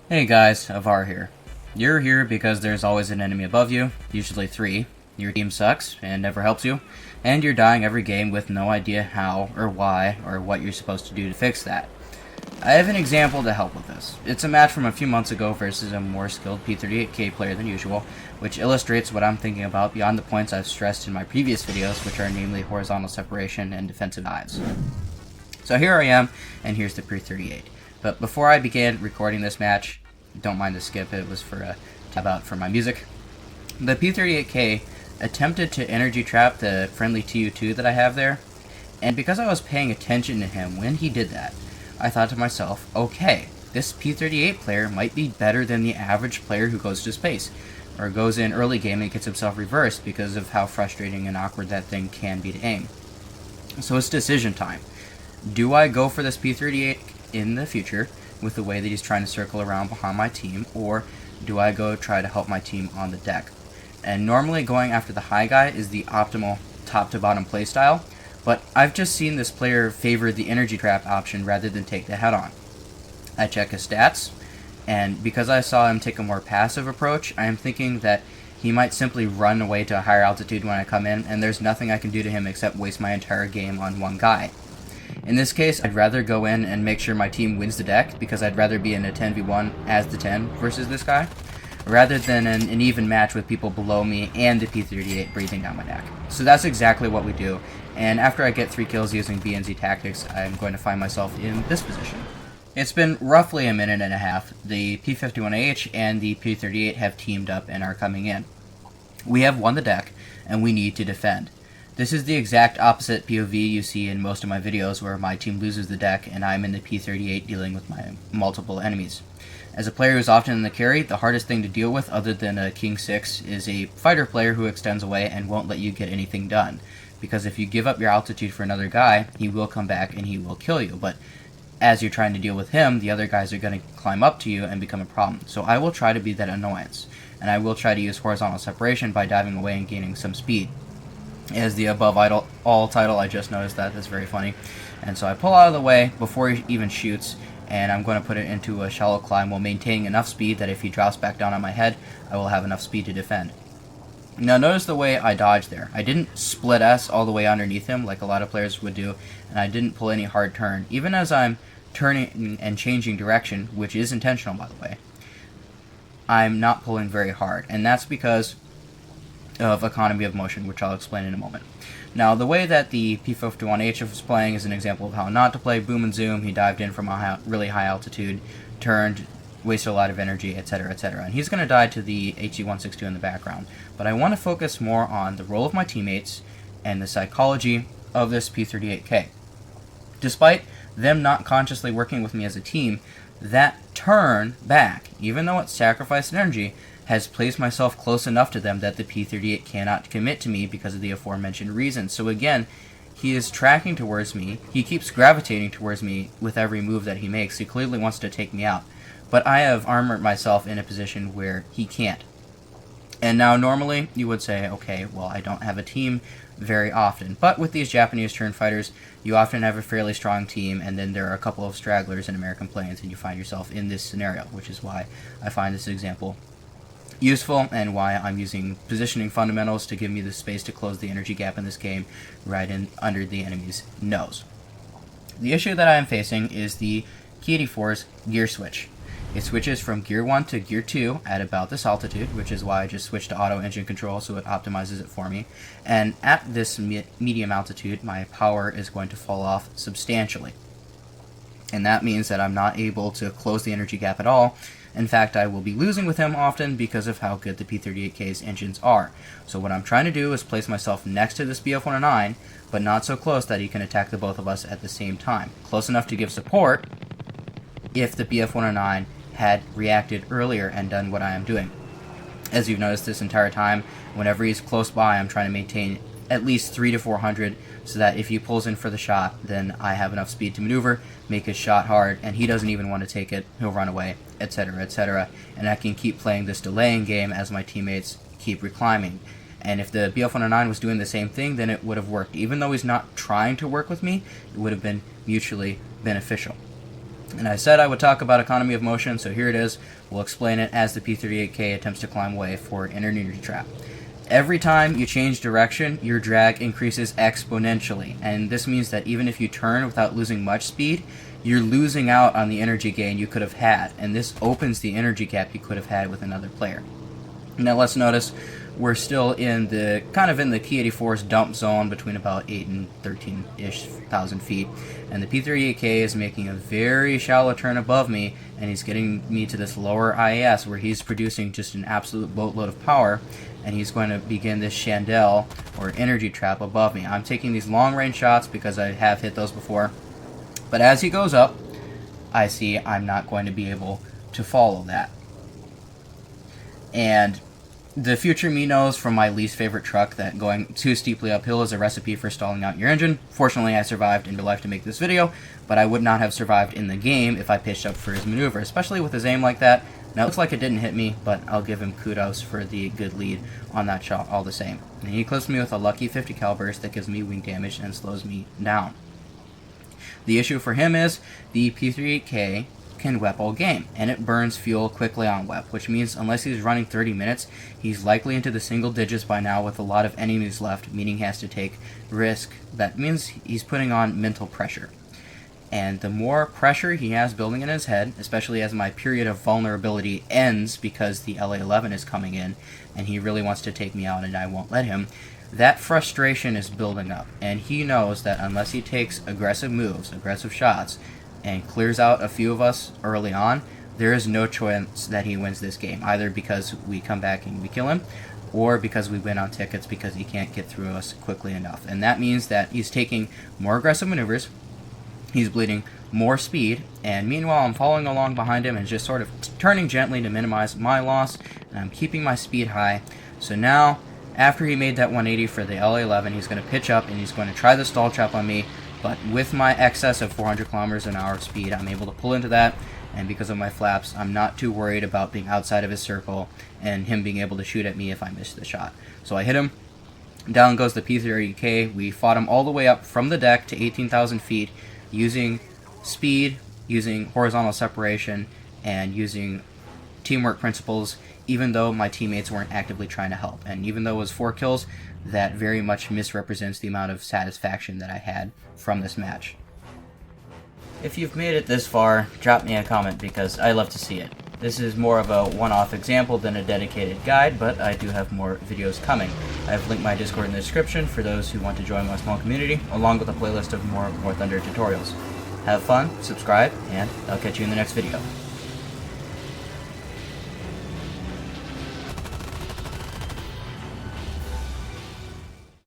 Hey guys, Avar here. You're here because there's always an enemy above you, usually 3, your team sucks and never helps you, and you're dying every game with no idea how or why or what you're supposed to do to fix that. I have an example to help with this. It's a match from a few months ago versus a more skilled P38K player than usual, which illustrates what I'm thinking about beyond the points I've stressed in my previous videos, which are namely horizontal separation and defensive dives. So here I am, and here's the P38. But before I began recording this match, don't mind the skip, it was for a tab out for my music. The P38K attempted to energy trap the friendly TU2 that I have there, and because I was paying attention to him when he did that, I thought to myself, okay, this P38 player might be better than the average player who goes to space, or goes in early game and gets himself reversed because of how frustrating and awkward that thing can be to aim. So it's decision time. Do I go for this P38 in the future with the way that he's trying to circle around behind my team, or do I go try to help my team on the deck? And normally going after the high guy is the optimal top to bottom playstyle, but I've just seen this player favor the energy trap option rather than take the head on. I check his stats, and because I saw him take a more passive approach, I am thinking that he might simply run away to a higher altitude when I come in, and there's nothing I can do to him except waste my entire game on one guy. In this case, I'd rather go in and make sure my team wins the deck, because I'd rather be in a 10v1 as the 10 versus this guy, rather than an even match with people below me and the P38 breathing down my neck. So that's exactly what we do, and after I get 3 kills using BNZ tactics, I'm going to find myself in this position. It's been roughly a minute and a half. The P51AH and the P38 have teamed up and are coming in. We have won the deck, and we need to defend. This is the exact opposite POV you see in most of my videos where my team loses the deck and I'm in the P38 dealing with my multiple enemies. As a player who's often in the carry, the hardest thing to deal with other than a King 6 is a fighter player who extends away and won't let you get anything done. Because if you give up your altitude for another guy, he will come back and he will kill you. But as you're trying to deal with him, the other guys are going to climb up to you and become a problem. So I will try to be that annoyance. And I will try to use horizontal separation by diving away and gaining some speed. As the above all title, I just noticed that. That's very funny. And so I pull out of the way before he even shoots, and I'm going to put it into a shallow climb while maintaining enough speed that if he drops back down on my head, I will have enough speed to defend. Now notice the way I dodged there. I didn't split S all the way underneath him like a lot of players would do, and I didn't pull any hard turn. Even as I'm turning and changing direction, which is intentional by the way, I'm not pulling very hard, and that's because of economy of motion, which I'll explain in a moment. Now, the way that the P51H was playing is an example of how not to play. Boom and zoom, he dived in from a really high altitude, turned, wasted a lot of energy, etc., etc. And he's going to die to the HE-162 in the background. But I want to focus more on the role of my teammates and the psychology of this P38K. Despite them not consciously working with me as a team, that turn back, even though it sacrificed energy, has placed myself close enough to them that the P38 cannot commit to me because of the aforementioned reasons. So again, he is tracking towards me. He keeps gravitating towards me with every move that he makes. He clearly wants to take me out. But I have armored myself in a position where he can't. And now normally you would say, okay, well, I don't have a team very often. But with these Japanese turn fighters, you often have a fairly strong team, and then there are a couple of stragglers in American planes, and you find yourself in this scenario, which is why I find this example useful and why I'm using positioning fundamentals to give me the space to close the energy gap in this game right in under the enemy's nose. The issue that I am facing is the Ki-84's gear switch. It switches from gear 1 to gear 2 at about this altitude, which is why I just switched to auto engine control so it optimizes it for me. And at this medium altitude, my power is going to fall off substantially. And that means that I'm not able to close the energy gap at all. In fact, I will be losing with him often because of how good the P38K's engines are. So what I'm trying to do is place myself next to this BF-109, but not so close that he can attack the both of us at the same time. Close enough to give support if the BF-109 had reacted earlier and done what I am doing. As you've noticed this entire time, whenever he's close by, I'm trying to maintain at least 300 to 400 so that if he pulls in for the shot, then I have enough speed to maneuver, make his shot hard, and he doesn't even want to take it, he'll run away, etc., etc. And I can keep playing this delaying game as my teammates keep reclimbing. And if the BF-109 was doing the same thing, then it would have worked. Even though he's not trying to work with me, it would have been mutually beneficial. And I said I would talk about economy of motion, so here it is. We'll explain it as the P-38K attempts to climb away for an energy trap. Every time you change direction, your drag increases exponentially, and this means that even if you turn without losing much speed, you're losing out on the energy gain you could have had, and this opens the energy gap you could have had with another player. Now let's notice we're still in the T-84's dump zone between about 8 and 13-ish thousand feet, and the P-38K is making a very shallow turn above me, and he's getting me to this lower IAS where he's producing just an absolute boatload of power, and he's going to begin this chandelle or energy trap above me. I'm taking these long-range shots because I have hit those before, but as he goes up, I see I'm not going to be able to follow that. And the future me knows from my least favorite truck that going too steeply uphill is a recipe for stalling out your engine. Fortunately, I survived in real life to make this video, but I would not have survived in the game if I pitched up for his maneuver, especially with his aim like that. Now, it looks like it didn't hit me, but I'll give him kudos for the good lead on that shot all the same. And he clips me with a lucky 50 cal burst that gives me wing damage and slows me down. The issue for him is the P-38K can WEP all game, and it burns fuel quickly on WEP, which means unless he's running 30 minutes, he's likely into the single digits by now with a lot of enemies left, meaning he has to take risk. That means he's putting on mental pressure. And the more pressure he has building in his head, especially as my period of vulnerability ends because the LA-11 is coming in and he really wants to take me out and I won't let him, that frustration is building up. And he knows that unless he takes aggressive moves, aggressive shots, and clears out a few of us early on, there is no chance that he wins this game, either because we come back and we kill him, or because we win on tickets because he can't get through us quickly enough. And that means that he's taking more aggressive maneuvers, he's bleeding more speed, and meanwhile I'm following along behind him and just sort of turning gently to minimize my loss, and I'm keeping my speed high. So now, after he made that 180 for the LA-11, he's going to pitch up and he's going to try the stall trap on me, but with my excess of 400 kilometers an hour of speed, I'm able to pull into that, and because of my flaps, I'm not too worried about being outside of his circle and him being able to shoot at me if I miss the shot. So I hit him, down goes the P-30K, we fought him all the way up from the deck to 18,000 feet, using speed, using horizontal separation, and using teamwork principles, even though my teammates weren't actively trying to help. And even though it was 4 kills, that very much misrepresents the amount of satisfaction that I had from this match. If you've made it this far, drop me a comment because I love to see it. This is more of a one-off example than a dedicated guide, but I do have more videos coming. I've linked my Discord in the description for those who want to join my small community, along with a playlist of more War Thunder tutorials. Have fun, subscribe, and I'll catch you in the next video.